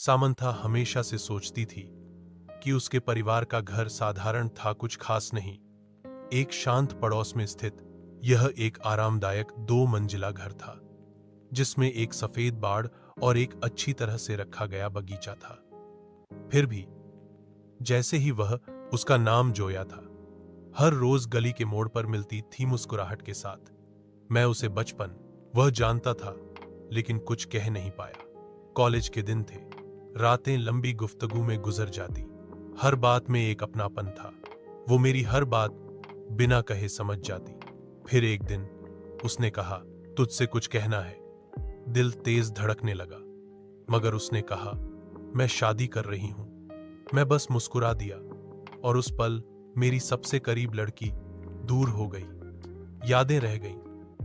Samantha हमेशा से सोचती थी कि उसके परिवार का घर साधारण था, कुछ खास नहीं। एक शांत पड़ोस में स्थित यह एक आरामदायक 2 मंजिला घर था, जिसमें एक सफेद बाड़ और एक अच्छी तरह से रखा गया बगीचा था। फिर भी जैसे ही वह, उसका नाम जोया था, हर रोज गली के मोड़ पर मिलती थी मुस्कुराहट के साथ, मैं उसे बचपन वह जानता था, लेकिन कुछ कह नहीं पाया। कॉलेज के दिन थे, रातें लंबी गुफ्तगू में गुजर जाती, हर बात में एक अपनापन था। वो मेरी हर बात बिना कहे समझ जाती। फिर एक दिन उसने कहा, तुझसे कुछ कहना है। दिल तेज धड़कने लगा, मगर उसने कहा, मैं शादी कर रही हूं। मैं बस मुस्कुरा दिया, और उस पल मेरी सबसे करीब लड़की दूर हो गई। यादें रह गईं,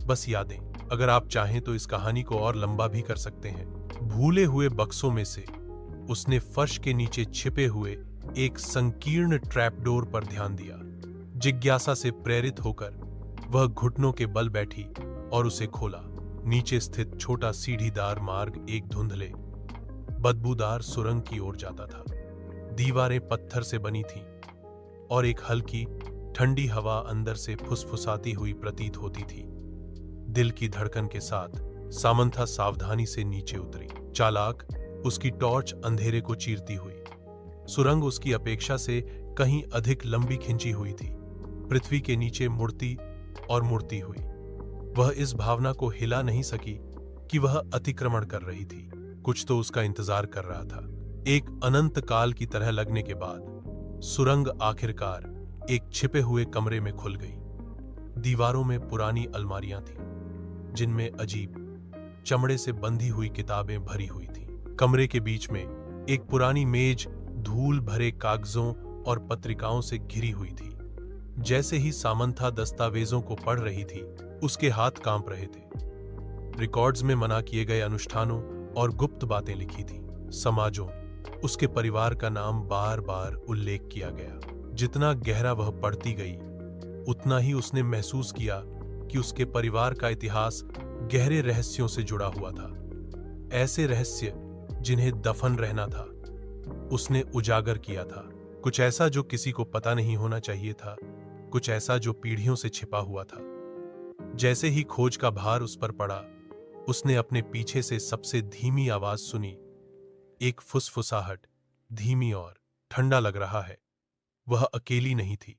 बस यादें। अगर आप चाहें तो इस कहानी को और लंबा भी कर सकते हैं। भूले हुए बक्सों में से उसने फर्श के नीचे छिपे हुए एक संकीर्ण ट्रैपडोर पर ध्यान दिया। जिज्ञासा से प्रेरित होकर वह घुटनों के बल बैठी और उसे खोला। नीचे स्थित छोटा सीढ़ीदार मार्ग एक धुंधले, बदबूदार सुरंग की ओर जाता था। दीवारें पत्थर से बनी थीं और एक हल्की ठंडी हवा अंदर से फुसफुसाती हुई प्रतीत होती थी। दिल की धड़कन के साथ सामंथा सावधानी से नीचे उतरी। चालाक उसकी टॉर्च अंधेरे को चीरती हुई। सुरंग उसकी अपेक्षा से कहीं अधिक लंबी खिंची हुई थी, पृथ्वी के नीचे मुड़ती और मुड़ती हुई। वह इस भावना को हिला नहीं सकी कि वह अतिक्रमण कर रही थी। कुछ तो उसका इंतजार कर रहा था। एक अनंत काल की तरह लगने के बाद सुरंग आखिरकार एक छिपे हुए कमरे में खुल गई। दीवारों में पुरानी अलमारियां थीं, जिनमें अजीब चमड़े से बंधी हुई किताबें भरी हुई थीं। कमरे के बीच में एक पुरानी मेज धूल भरे कागजों और पत्रिकाओं से घिरी हुई थी। जैसे ही सामंथा दस्तावेजों को पढ़ रही थी, उसके हाथ कांप रहे थे। रिकॉर्ड्स में मना किए गए अनुष्ठानों और गुप्त बातें लिखी थी। समाजों, उसके परिवार का नाम बार बार उल्लेख किया गया। जितना गहरा वह पढ़ती गई, उतना ही उसने महसूस किया कि उसके परिवार का इतिहास गहरे रहस्यों से जुड़ा हुआ था। ऐसे रहस्य जिन्हें दफन रहना था, उसने उजागर किया था। कुछ ऐसा जो किसी को पता नहीं होना चाहिए था, कुछ ऐसा जो पीढ़ियों से छिपा हुआ था। जैसे ही खोज का भार उस पर पड़ा, उसने अपने पीछे से सबसे धीमी आवाज सुनी, एक फुसफुसाहट, धीमी और ठंडा लग रहा है। वह अकेली नहीं थी।